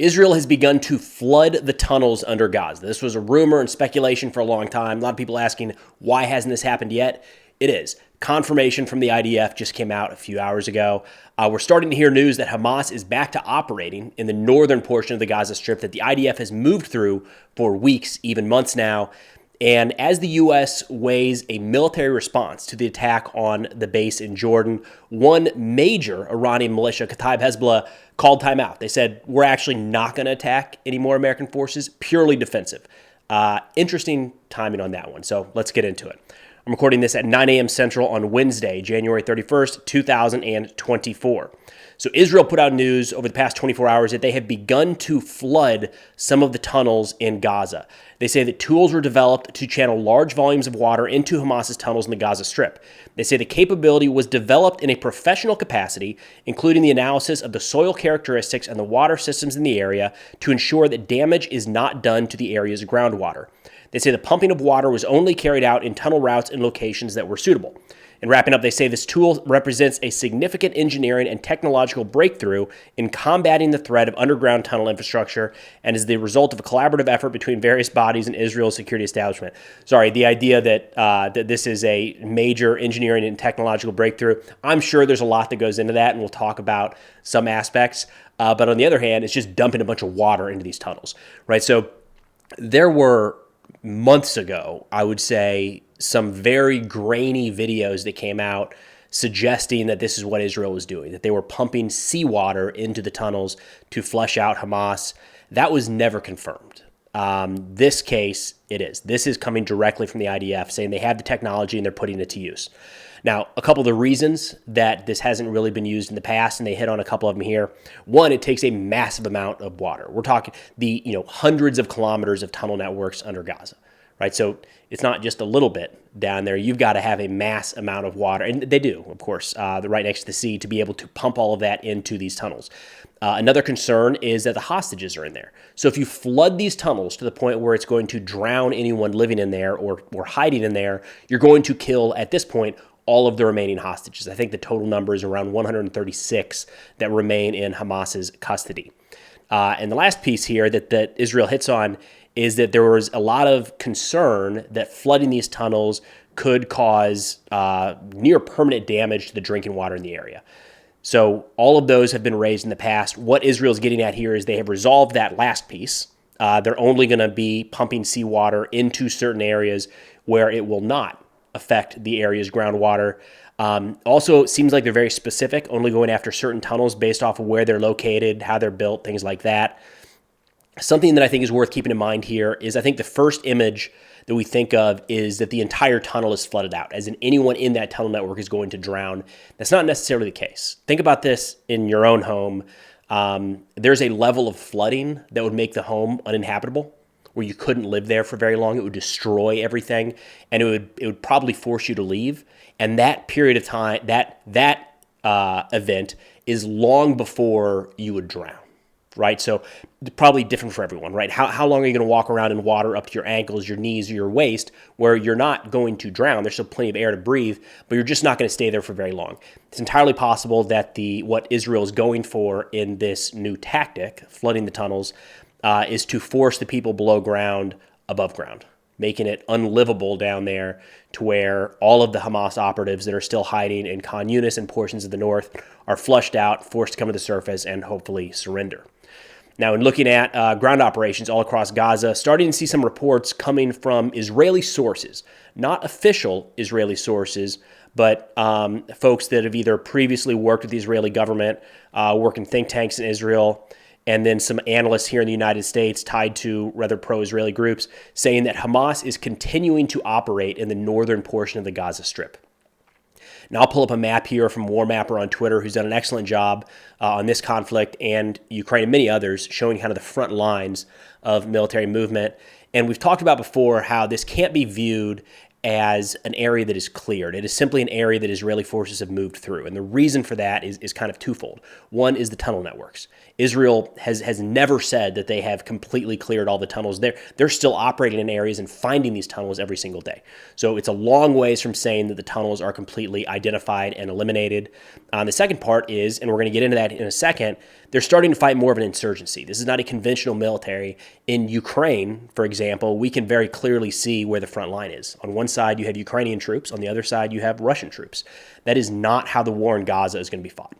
Israel has begun to flood the tunnels under Gaza. This was a rumor and speculation for a long time. A lot of people asking, why hasn't this happened yet? It is. Confirmation from the IDF just came out a few hours ago. We're starting to hear news that Hamas is back to operating in the northern portion of the Gaza Strip that the IDF has moved through for weeks, even months now. And as the U.S. weighs a military response to the attack on the base in Jordan, one major Iranian militia, Kataib Hezbollah, called timeout. They said, we're actually not going to attack any more American forces, purely defensive. Interesting timing on that one. So let's get into it. I'm recording this at 9 a.m. Central on Wednesday, January 31st, 2024. So Israel put out news over the past 24 hours that they have begun to flood some of the tunnels in Gaza. They say that tools were developed to channel large volumes of water into Hamas's tunnels in the Gaza Strip. They say the capability was developed in a professional capacity, including the analysis of the soil characteristics and the water systems in the area to ensure that damage is not done to the area's groundwater. They say the pumping of water was only carried out in tunnel routes and locations that were suitable. And wrapping up, they say this tool represents a significant engineering and technological breakthrough in combating the threat of underground tunnel infrastructure and is the result of a collaborative effort between various bodies and Israel's security establishment. Sorry, the idea that that this is a major engineering and technological breakthrough, I'm sure there's a lot that goes into that, and we'll talk about some aspects. But on the other hand, it's just dumping a bunch of water into these tunnels, right? So there were months ago, I would say, some very grainy videos that came out suggesting that this is what Israel was doing, that they were pumping seawater into the tunnels to flush out Hamas. That was never confirmed. This case, it is. This is coming directly from the IDF saying they have the technology and they're putting it to use. Now, a couple of the reasons that this hasn't really been used in the past, and they hit on a couple of them here. One, it takes a massive amount of water. We're talking the hundreds of kilometers of tunnel networks under Gaza, right? So it's not just a little bit down there. You've got to have a mass amount of water, and they do, of course. They're right next to the sea to be able to pump all of that into these tunnels. Another concern is that the hostages are in there. So if you flood these tunnels to the point where it's going to drown anyone living in there or hiding in there, you're going to kill, at this point, all of the remaining hostages. I think the total number is around 136 that remain in Hamas's custody. And the last piece here that Israel hits on is that there was a lot of concern that flooding these tunnels could cause near permanent damage to the drinking water in the area. So all of those have been raised in the past. What Israel's getting at here is they have resolved that last piece. They're only going to be pumping seawater into certain areas where it will not affect the area's groundwater. Also, it seems like they're very specific, only going after certain tunnels based off of where they're located, how they're built, things like that. Something that I think is worth keeping in mind here is I think the first image that we think of is that the entire tunnel is flooded out, as in anyone in that tunnel network is going to drown. That's not necessarily the case. Think about this in your own home. There's a level of flooding that would make the home uninhabitable, where you couldn't live there for very long. It would destroy everything, and it would probably force you to leave. And that period of time, that event is long before you would drown, right? So probably different for everyone, right? How long are you going to walk around in water up to your ankles, your knees, or your waist, where you're not going to drown? There's still plenty of air to breathe, but you're just not going to stay there for very long. It's entirely possible that what Israel is going for in this new tactic, flooding the tunnels, is to force the people below ground above ground, making it unlivable down there to where all of the Hamas operatives that are still hiding in Khan Yunis and portions of the north are flushed out, forced to come to the surface, and hopefully surrender. Now, in looking at ground operations all across Gaza, starting to see some reports coming from Israeli sources, not official Israeli sources, but folks that have either previously worked with the Israeli government, work in think tanks in Israel, and then some analysts here in the United States tied to rather pro-Israeli groups saying that Hamas is continuing to operate in the northern portion of the Gaza Strip. Now, I'll pull up a map here from War Mapper on Twitter, who's done an excellent job on this conflict and Ukraine and many others, showing kind of the front lines of military movement. And we've talked about before how this can't be viewed as an area that is cleared. It is simply an area that Israeli forces have moved through. And the reason for that is kind of twofold. One is the tunnel networks. Israel has never said that they have completely cleared all the tunnels. They're still operating in areas and finding these tunnels every single day. So it's a long ways from saying that the tunnels are completely identified and eliminated. The second part is, and we're going to get into that in a second, they're starting to fight more of an insurgency. This is not a conventional military. In Ukraine, for example, we can very clearly see where the front line is. On one side, you have Ukrainian troops. On the other side, you have Russian troops. That is not how the war in Gaza is going to be fought.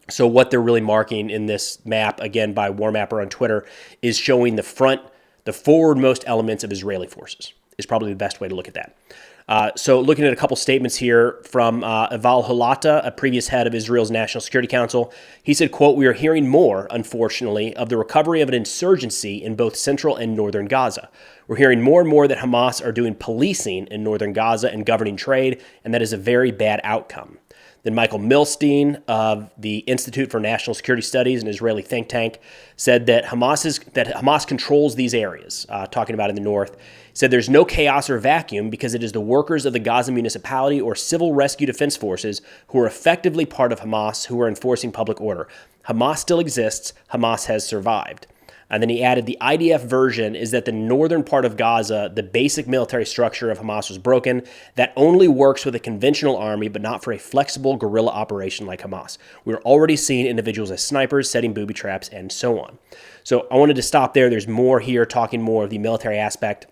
So what they're really marking in this map, again, by War Mapper on Twitter, is showing the forwardmost elements of Israeli forces is probably the best way to look at that. So looking at a couple statements here from Yuval Holata, a previous head of Israel's National Security Council, he said, quote, "We are hearing more, unfortunately, of the recovery of an insurgency in both central and northern Gaza. We're hearing more and more that Hamas are doing policing in northern Gaza and governing trade, and that is a very bad outcome." Then Michael Milstein of the Institute for National Security Studies, an Israeli think tank, said that Hamas controls these areas, talking about in the north. He said there's no chaos or vacuum because it is the workers of the Gaza municipality or civil rescue defense forces who are effectively part of Hamas who are enforcing public order. Hamas still exists. Hamas has survived. And then he added the IDF version is that the northern part of Gaza, the basic military structure of Hamas was broken. That only works with a conventional army, but not for a flexible guerrilla operation like Hamas. We're already seeing individuals as snipers, setting booby traps, and so on. So I wanted to stop there. There's more here, talking more of the military aspect.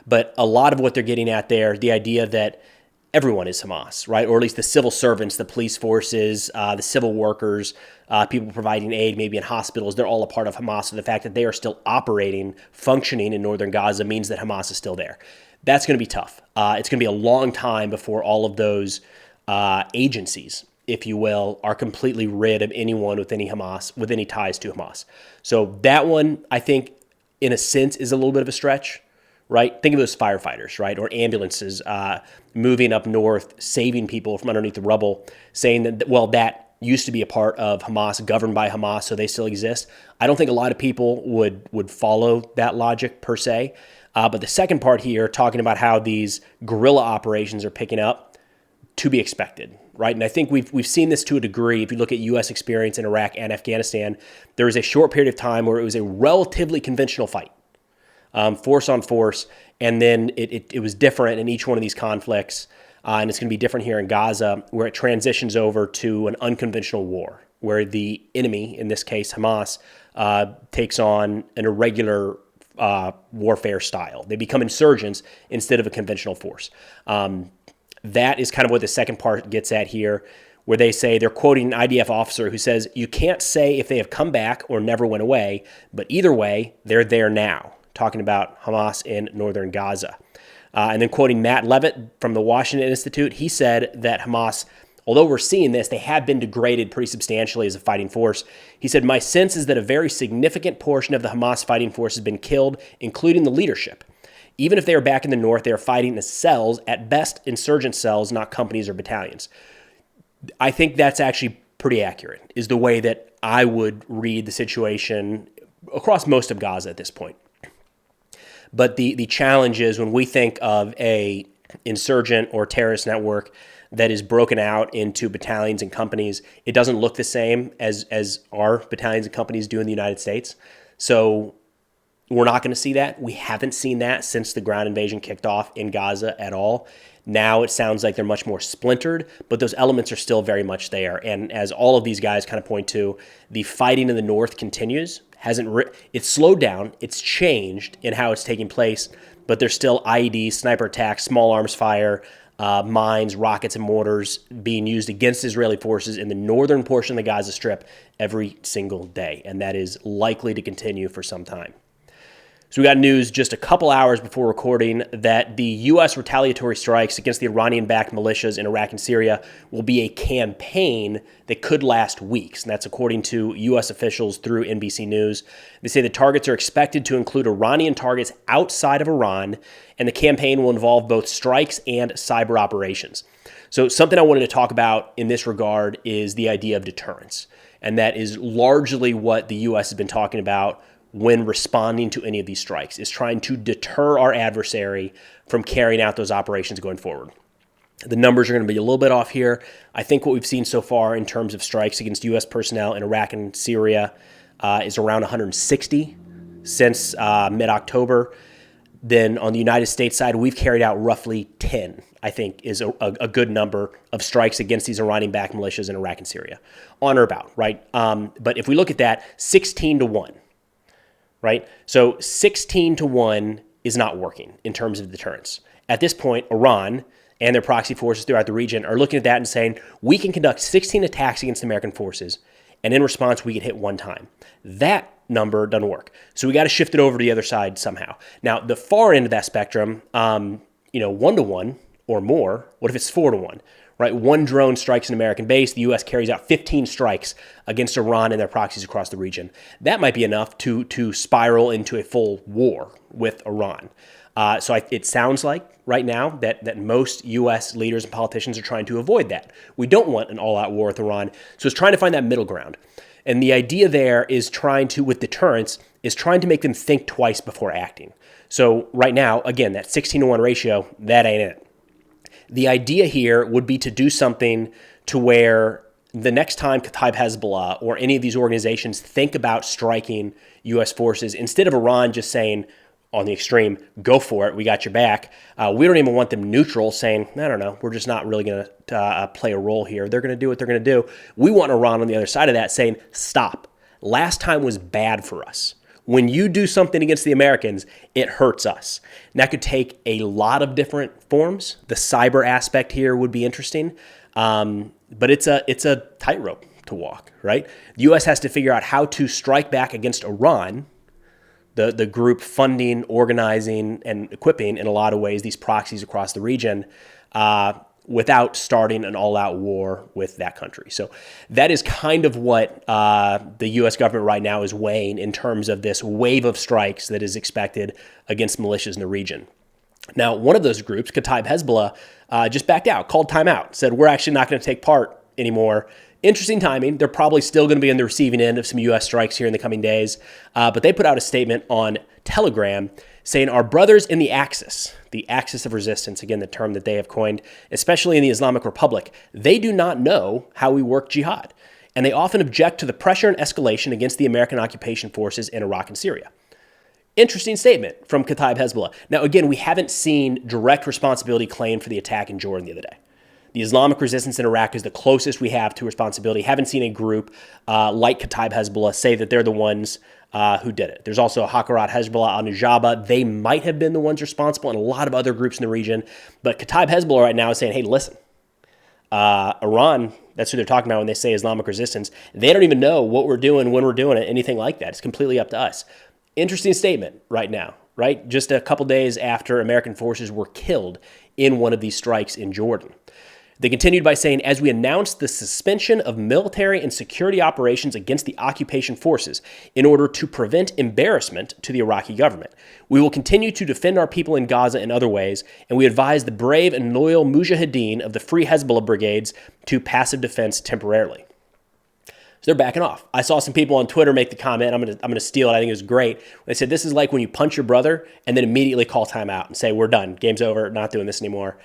But a lot of what they're getting at there, the idea that everyone is Hamas, right? Or at least the civil servants, the police forces, the civil workers, people providing aid, maybe in hospitals, they're all a part of Hamas. So the fact that they are still operating, functioning in northern Gaza means that Hamas is still there. That's going to be tough. It's going to be a long time before all of those agencies, if you will, are completely rid of anyone with any ties to Hamas. So that one, I think, in a sense, is a little bit of a stretch. Right? Think of those firefighters, right? Or ambulances moving up north, saving people from underneath the rubble, saying that, well, that used to be a part of Hamas, governed by Hamas, so they still exist. I don't think a lot of people would follow that logic per se. But the second part here, talking about how these guerrilla operations are picking up, to be expected, right? And I think we've seen this to a degree. If you look at U.S. experience in Iraq and Afghanistan, there was a short period of time where it was a relatively conventional fight. Force on force, and then it was different in each one of these conflicts, and it's going to be different here in Gaza, where it transitions over to an unconventional war, where the enemy, in this case Hamas, takes on an irregular warfare style. They become insurgents instead of a conventional force. That is kind of what the second part gets at here, where they say, they're quoting an IDF officer who says, "You can't say if they have come back or never went away, but either way, they're there now," talking about Hamas in northern Gaza. And then quoting Matt Levitt from the Washington Institute, he said that Hamas, although we're seeing this, they have been degraded pretty substantially as a fighting force. He said, "My sense is that a very significant portion of the Hamas fighting force has been killed, including the leadership. Even if they are back in the north, they are fighting in cells, at best insurgent cells, not companies or battalions." I think that's actually pretty accurate, is the way that I would read the situation across most of Gaza at this point. But the challenge is when we think of a insurgent or terrorist network that is broken out into battalions and companies, it doesn't look the same as our battalions and companies do in the United States. So we're not going to see that. We haven't seen that since the ground invasion kicked off in Gaza at all. Now it sounds like they're much more splintered, but those elements are still very much there. And as all of these guys kind of point to, the fighting in the north continues. It's slowed down. It's changed in how it's taking place, but there's still IEDs, sniper attacks, small arms fire, mines, rockets, and mortars being used against Israeli forces in the northern portion of the Gaza Strip every single day, and that is likely to continue for some time. So we got news just a couple hours before recording that the U.S. retaliatory strikes against the Iranian-backed militias in Iraq and Syria will be a campaign that could last weeks. And that's according to U.S. officials through NBC News. They say the targets are expected to include Iranian targets outside of Iran, and the campaign will involve both strikes and cyber operations. So something I wanted to talk about in this regard is the idea of deterrence. And that is largely what the U.S. has been talking about when responding to any of these strikes, is trying to deter our adversary from carrying out those operations going forward. The numbers are going to be a little bit off here. I think what we've seen so far in terms of strikes against U.S. personnel in Iraq and Syria is around 160 since mid-October. Then on the United States side, we've carried out roughly 10 I think, is a good number of strikes against these Iranian-backed militias in Iraq and Syria, on or about, right? But if we look at that, 16-1, right? So 16-1 is not working in terms of deterrence. At this point, Iran and their proxy forces throughout the region are looking at that and saying, we can conduct 16 attacks against American forces, and in response, we get hit one time. That number doesn't work. So we got to shift it over to the other side somehow. Now, the far end of that spectrum, 1-1 or more, what if it's 4-1, right? One drone strikes an American base. The U.S. carries out 15 strikes against Iran and their proxies across the region. That might be enough to spiral into a full war with Iran. It sounds like right now that most U.S. leaders and politicians are trying to avoid that. We don't want an all-out war with Iran. So it's trying to find that middle ground. And the idea there is with deterrence, is trying to make them think twice before acting. So right now, again, that 16-1 ratio, that ain't it. The idea here would be to do something to where the next time Kataib Hezbollah or any of these organizations think about striking U.S. forces, instead of Iran just saying, on the extreme, go for it, we got your back, we don't even want them neutral saying, I don't know, we're just not really going to play a role here. They're going to do what they're going to do. We want Iran on the other side of that saying, stop. Last time was bad for us. When you do something against the Americans, it hurts us. And that could take a lot of different forms. The cyber aspect here would be interesting, but it's a tightrope to walk, right? The U.S. has to figure out how to strike back against Iran, the group funding, organizing, and equipping in a lot of ways these proxies across the region, without starting an all-out war with that country. So that is kind of what the U.S. government right now is weighing in terms of this wave of strikes that is expected against militias in the region. Now, one of those groups, Kataib Hezbollah, just backed out, called timeout, said, we're actually not going to take part anymore. Interesting timing. They're probably still going to be on the receiving end of some U.S. strikes here in the coming days. But they put out a statement on Telegram saying our brothers in the axis of resistance, again, the term that they have coined, especially in the Islamic Republic, they do not know how we work jihad. And they often object to the pressure and escalation against the American occupation forces in Iraq and Syria. Interesting statement from Kataib Hezbollah. Now, again, we haven't seen direct responsibility claimed for the attack in Jordan the other day. The Islamic resistance in Iraq is the closest we have to responsibility. Haven't seen a group like Kataib Hezbollah say that they're the ones who did it. There's also Hakarat Hezbollah al-Nujaba. They might have been the ones responsible, and a lot of other groups in the region. But Kataib Hezbollah right now is saying, hey, listen, Iran, that's who they're talking about when they say Islamic resistance. They don't even know what we're doing, when we're doing it, anything like that. It's completely up to us. Interesting statement right now, right? Just a couple days after American forces were killed in one of these strikes in Jordan. They continued by saying, as we announced the suspension of military and security operations against the occupation forces in order to prevent embarrassment to the Iraqi government, we will continue to defend our people in Gaza in other ways, and we advise the brave and loyal mujahideen of the Free Hezbollah brigades to passive defense temporarily. So they're backing off. I saw some people on Twitter make the comment, I'm gonna steal it, I think it was great. They said, this is like when you punch your brother and then immediately call timeout and say, we're done, game's over, not doing this anymore.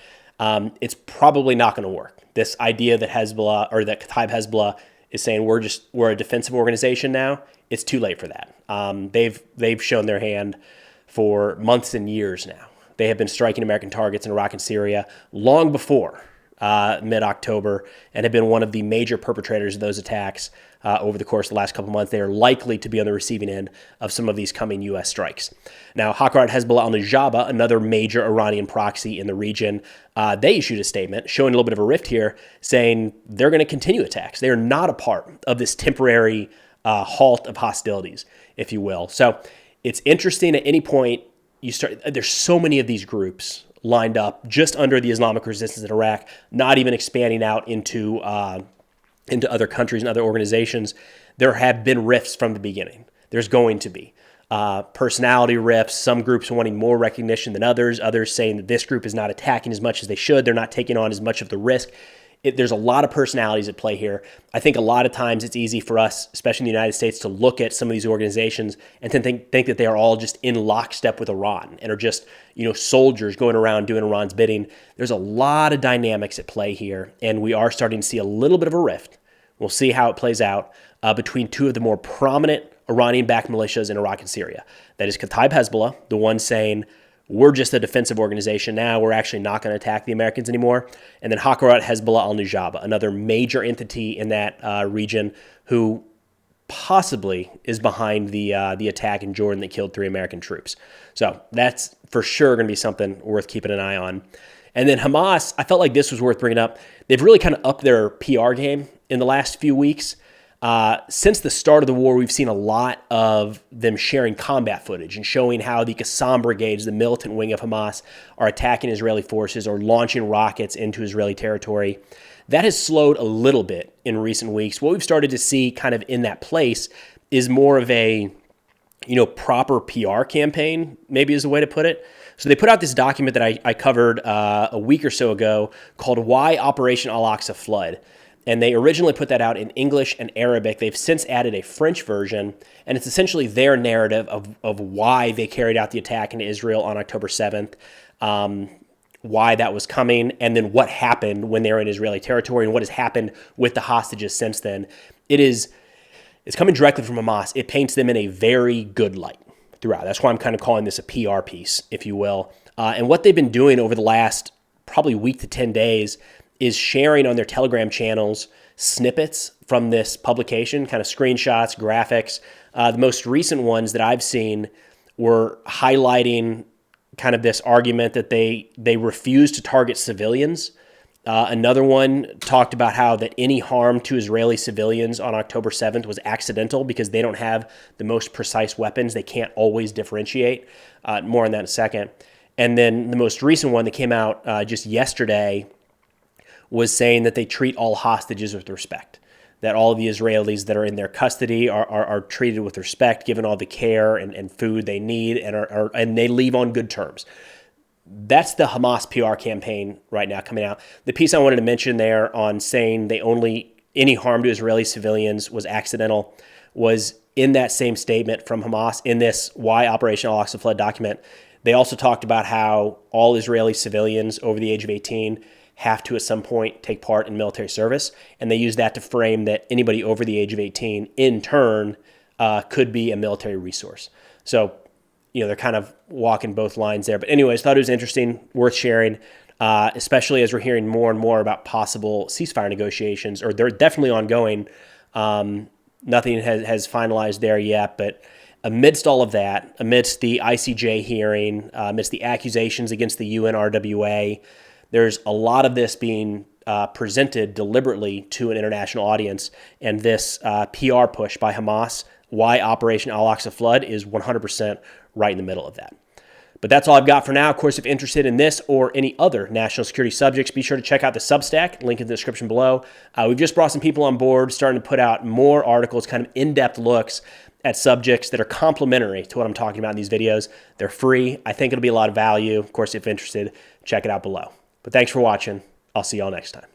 It's probably not going to work. This idea that Hezbollah or that Kataib Hezbollah is saying we're a defensive organization now, it's too late for that. They've shown their hand for months and years now. They have been striking American targets in Iraq and Syria long before mid-October and have been one of the major perpetrators of those attacks over the course of the last couple months. They are likely to be on the receiving end of some of these coming U.S. strikes. Now, Hakarat Hezbollah al-Nujaba, another major Iranian proxy in the region, they issued a statement showing a little bit of a rift here, saying they're going to continue attacks. They are not a part of this temporary halt of hostilities, if you will. So it's interesting at any point there's so many of these groups lined up just under the Islamic resistance in Iraq, not even expanding out into other countries and other organizations. There have been rifts from the beginning. There's going to be personality rifts, some groups wanting more recognition than others saying that this group is not attacking as much as they should, they're not taking on as much of the risk. There's a lot of personalities at play here. I think a lot of times it's easy for us, especially in the United States, to look at some of these organizations and then think that they are all just in lockstep with Iran and are just, soldiers going around doing Iran's bidding. There's a lot of dynamics at play here, and we are starting to see a little bit of a rift. We'll see how it plays out between two of the more prominent Iranian-backed militias in Iraq and Syria. That is Kataib Hezbollah, the one saying, we're just a defensive organization now. We're actually not going to attack the Americans anymore. And then Hakarat Hezbollah al-Nujaba, another major entity in that region who possibly is behind the attack in Jordan that killed 3 American troops. So that's for sure going to be something worth keeping an eye on. And then Hamas, I felt like this was worth bringing up. They've really kind of upped their PR game in the last few weeks. Since the start of the war, we've seen a lot of them sharing combat footage and showing how the Qassam brigades, the militant wing of Hamas, are attacking Israeli forces or launching rockets into Israeli territory. That has slowed a little bit in recent weeks. What we've started to see kind of in that place is more of a, proper PR campaign, maybe is the way to put it. So they put out this document that I covered a week or so ago called Why Operation Al-Aqsa Flood. And they originally put that out in English and Arabic. They've since added a French version, and it's essentially their narrative of why they carried out the attack into Israel on October 7th, why that was coming, and then what happened when they were in Israeli territory and what has happened with the hostages since then. It's coming directly from Hamas. It paints them in a very good light throughout. That's why I'm kind of calling this a PR piece, if you will. And what they've been doing over the last probably week to 10 days is sharing on their Telegram channels snippets from this publication, kind of screenshots, graphics. The most recent ones that I've seen were highlighting kind of this argument that they refuse to target civilians. Another one talked about how that any harm to Israeli civilians on October 7th was accidental because they don't have the most precise weapons. They can't always differentiate. More on that in a second. And then the most recent one that came out just yesterday was saying that they treat all hostages with respect, that all of the Israelis that are in their custody are treated with respect, given all the care and food they need, and they leave on good terms. That's the Hamas PR campaign right now coming out. The piece I wanted to mention there on saying any harm to Israeli civilians was accidental was in that same statement from Hamas in this Why Operation Al-Aqsa Flood document. They also talked about how all Israeli civilians over the age of 18 have to at some point take part in military service, and they use that to frame that anybody over the age of 18 in turn could be a military resource. So, they're kind of walking both lines there. But anyways, thought it was interesting, worth sharing, especially as we're hearing more and more about possible ceasefire negotiations, or they're definitely ongoing. Nothing has finalized there yet, but amidst all of that, amidst the ICJ hearing, amidst the accusations against the UNRWA, there's a lot of this being presented deliberately to an international audience, and this PR push by Hamas, why Operation Al-Aqsa Flood, is 100% right in the middle of that. But that's all I've got for now. Of course, if you're interested in this or any other national security subjects, be sure to check out the Substack, link in the description below. We've just brought some people on board, starting to put out more articles, kind of in-depth looks at subjects that are complementary to what I'm talking about in these videos. They're free. I think it'll be a lot of value. Of course, if you're interested, check it out below. But thanks for watching. I'll see y'all next time.